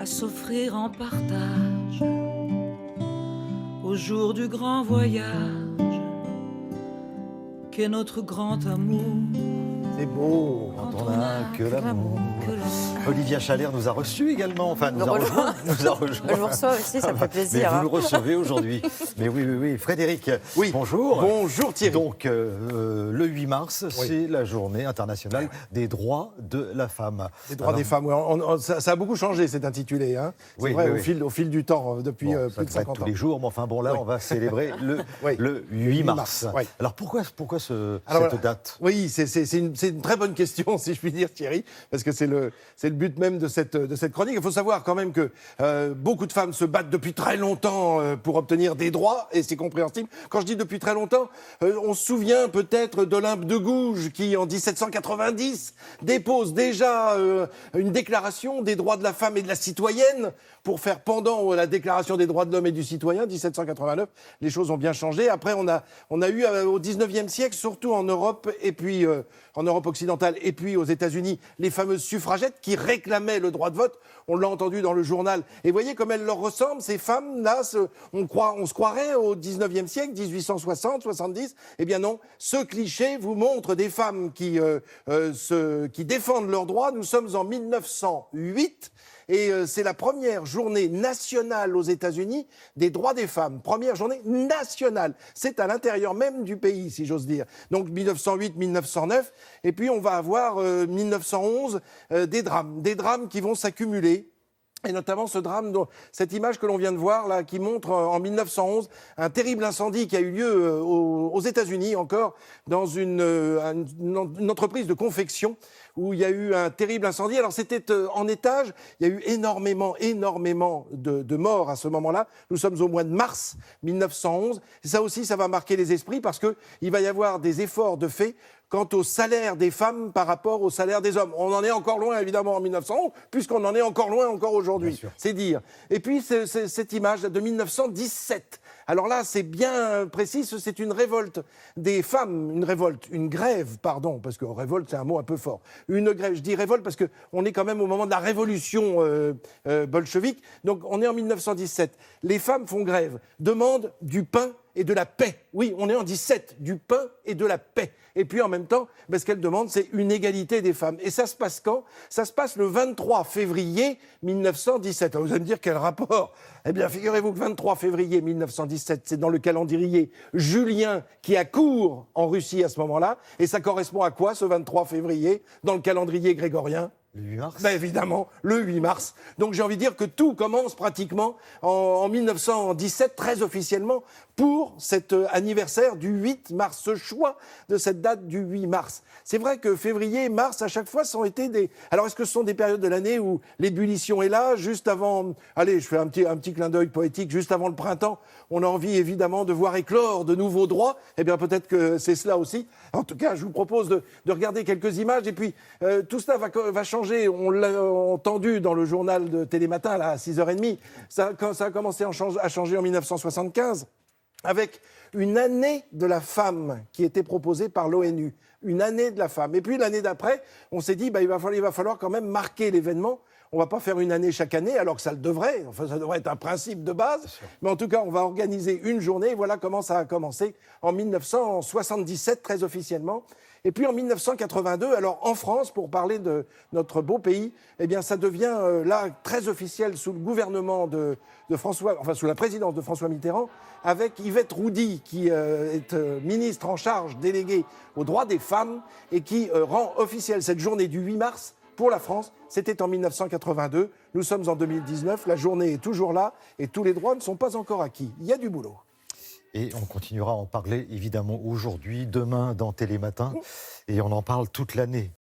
à s'offrir en partage au jour du grand voyage qu'est notre grand amour. C'est beau quand on n'a que l'amour. Olivia Chalère nous a reçus également, enfin nous a rejoint. Je vous reçois aussi, ça me fait plaisir. Mais vous nous recevez aujourd'hui. Mais oui. Frédéric, oui. Bonjour. Bonjour Thierry. Donc le 8 mars, c'est la journée internationale des droits de la femme. Les droits des femmes, oui. Ça a beaucoup changé cet intitulé. Hein. C'est vrai, au fil du temps, depuis plus de 50 ans. Tous les jours, mais enfin bon là, on va célébrer le 8 mars. Oui. Alors pourquoi cette date? Oui, c'est une très bonne question, si je puis dire, Thierry, parce que c'est le but même de cette chronique. Il faut savoir quand même que beaucoup de femmes se battent depuis très longtemps pour obtenir des droits, et c'est compréhensible. Quand je dis depuis très longtemps, on se souvient peut-être d'Olympe de Gouges qui, en 1790, dépose déjà une déclaration des droits de la femme et de la citoyenne pour faire pendant la déclaration des droits de l'homme et du citoyen, 1789. Les choses ont bien changé. Après, on a eu au 19e siècle, surtout en Europe, et puis en Europe occidentale, et puis aux États-Unis, les fameuses suffragettes qui réclamaient le droit de vote. On l'a entendu dans le journal. Et voyez comme elles leur ressemblent, ces femmes-là. On se croirait au 19e siècle, 1860, 70. Eh bien non, ce cliché vous montre des femmes qui défendent leurs droits. Nous sommes en 1908. Et c'est la première journée nationale aux États-Unis des droits des femmes. Première journée nationale. C'est à l'intérieur même du pays, si j'ose dire. Donc 1908, 1909. Et puis on va avoir 1911 des drames qui vont s'accumuler. Et notamment ce drame, cette image que l'on vient de voir là, qui montre en 1911 un terrible incendie qui a eu lieu aux États-Unis encore dans une entreprise de confection où il y a eu un terrible incendie. Alors c'était en étage, il y a eu énormément de morts à ce moment-là. Nous sommes au mois de mars 1911. Et ça aussi, ça va marquer les esprits parce qu'il va y avoir des efforts de fait quant au salaire des femmes par rapport au salaire des hommes. On en est encore loin, évidemment, en 1911, puisqu'on en est encore loin encore aujourd'hui. C'est dire. Et puis, cette image de 1917. Alors là, c'est bien précis, c'est une révolte des femmes, une grève, pardon, parce que révolte, c'est un mot un peu fort. Une grève, je dis révolte parce qu'on est quand même au moment de la révolution bolchevique. Donc, on est en 1917. Les femmes font grève, demandent du pain et de la paix. Oui, on est en 17, du pain et de la paix. Et puis en même temps, ce qu'elle demande, c'est une égalité des femmes. Et ça se passe quand ? Ça se passe le 23 février 1917. Alors vous allez me dire quel rapport ? Eh bien, figurez-vous que 23 février 1917, c'est dans le calendrier julien qui a cours en Russie à ce moment-là. Et ça correspond à quoi, ce 23 février, dans le calendrier grégorien ? Le 8 mars ? Évidemment, le 8 mars. Donc j'ai envie de dire que tout commence pratiquement en 1917, très officiellement, pour cet anniversaire du 8 mars, ce choix de cette date du 8 mars. C'est vrai que février et mars, à chaque fois, sont été des... Alors est-ce que ce sont des périodes de l'année où l'ébullition est là, juste avant... Allez, je fais un petit clin d'œil poétique, juste avant le printemps, on a envie évidemment de voir éclore de nouveaux droits. Eh bien peut-être que c'est cela aussi. En tout cas, je vous propose de regarder quelques images et puis tout cela va changer. On l'a entendu dans le journal de Télématin, là, à 6h30. Ça a commencé à changer en 1975, avec une année de la femme qui était proposée par l'ONU. Une année de la femme. Et puis l'année d'après, on s'est dit, il va falloir quand même marquer l'événement. On ne va pas faire une année chaque année, alors que ça le devrait. Enfin, ça devrait être un principe de base. Mais en tout cas, on va organiser une journée. Et voilà comment ça a commencé en 1977, très officiellement. Et puis en 1982, alors en France, pour parler de notre beau pays, eh bien ça devient là très officiel sous le gouvernement de François, enfin sous la présidence de François Mitterrand, avec Yvette Roudy qui est ministre en charge déléguée aux droits des femmes et qui rend officielle cette journée du 8 mars pour la France. C'était en 1982, nous sommes en 2019, la journée est toujours là et tous les droits ne sont pas encore acquis. Il y a du boulot. Et on continuera à en parler évidemment aujourd'hui, demain dans Télématin. Et on en parle toute l'année,